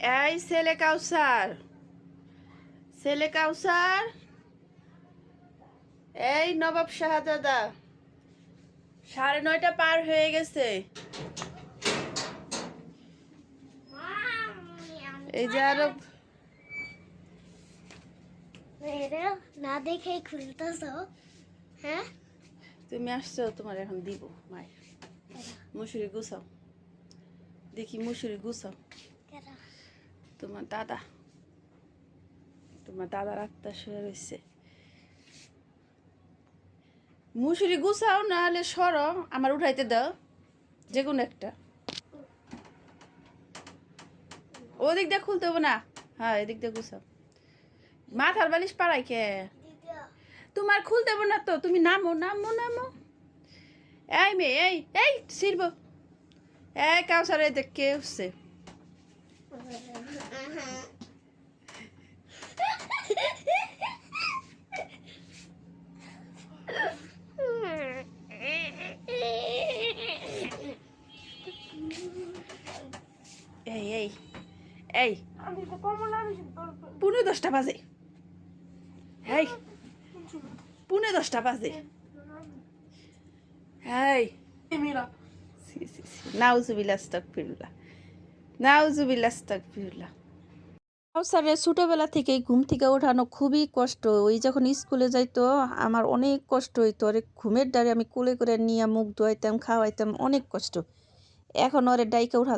এই ছেলে কাউসার, ছেলে কাউসার, এই নবাব শাহজাদা, 9:30 পার হয়ে গেছে। এই যে আরো না দেখে খুলতেছ। হ্যাঁ, তুমি আসছো, তোমার এখন দিব মায়ের মুসুরি গুছাও, দেখি মুসুরি গুছাও। তোমার দাদা রাতটা শুয়ে রয়েছে। মুসুরি গুছাও, নাহলে সরো, আমার উঠাইতে দাও যে কোনো একটা। ওদিক দিয়ে খুলতে হবে না, হ্যাঁ এদিক দিয়ে গুছাও। মাথার বালিশ পাড়াই কে? তোমার খুলতে হবে না তো, তুমি নামো নামো নামো। এই মেয়ে, এই এই শিরব, এই কাউসারে দেখ কে উঠছে। এই এই এই 10:15 বাজে, এই 10:15 বাজে। এই নাউজুবিল্লাহ আস্তাগফিরুল্লাহ, নাউজুবিল্লাহ আস্তাগফিরুল্লাহ। কাউসারের ছোটবেলা থেকেই ঘুম থেকে ওঠানো খুবই কষ্ট। ওই যখন স্কুলে যাইতো আমার অনেক কষ্ট হইতো, ওরে ঘুমের ডারে আমি কোলে করে নিয়ে মুখ ধোয়াইতাম, খাওয়াইতাম, অনেক কষ্ট। এখন ওরে ডাইকে ওঠা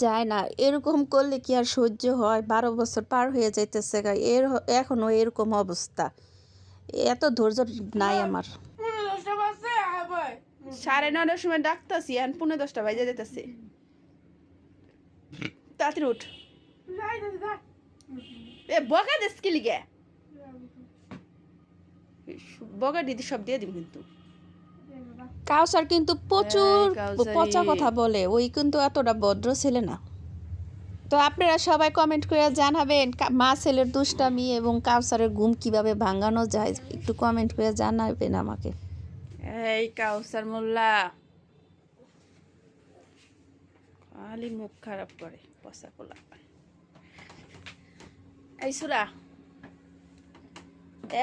যায় না। এরকম করলে কি আর সহ্য হয়? 12 বছর পার হয়ে যাইতেছে, এখনো এরকম অবস্থা। এত ধৈর্য নাই আমার। 9:30 সময় ডাকতাছি, এখন 10:15 বাজে যেতেছে। তাড়াতাড়ি উঠ। এ বকা দেশ কি লিগে? বকা দিদি সব দিয়ে দিব কিন্তু। কাউসার কিন্তু প্রচুর পচা কথা বলে, ওই কিন্তু এতটা ভদ্র ছেলে না। তো আপনারা সবাই কমেন্ট করে জানাবেন মা ছেলের দুষ্টামি এবং কাউসারের ঘুম কিভাবে ভাঙানো যায়, একটু কমেন্ট করে জানাবেন আমাকে। এই কাউসার মোল্লা খালি মুখ খারাপ করে, পচা পোলা। এই সুরা,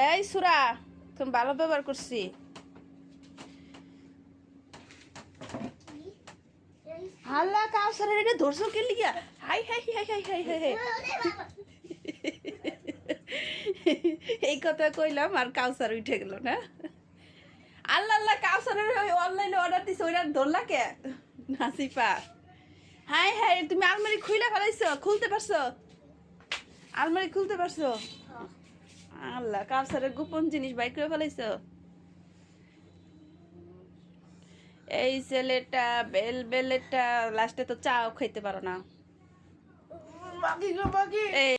এই সুরা, তুমি ভালো ব্যবহার করছি। হাল্লা কাউসারের এটা ধরছো কে লিগা? হাই হাই হাই হাই হাই হাই। এই কথা কইলাম আর কাউসার উঠে গেল না। আল্লাহ আল্লাহ, কাউসারের অনলাইনে অর্ডার দিছে, ওইটা ধরলা কে? নাসিফা, হাই হাই, তুমি আলমারি খুলে ফেলাইছো, খুলতে পারছো? আলমারি খুলতে পারছো? আল্লাহ, কাউসারের গোপন জিনিস বাইর করে ফেলাইছো। এই ছেলেটা বেলেটা লাস্টে তো চাও খাইতে পারো না।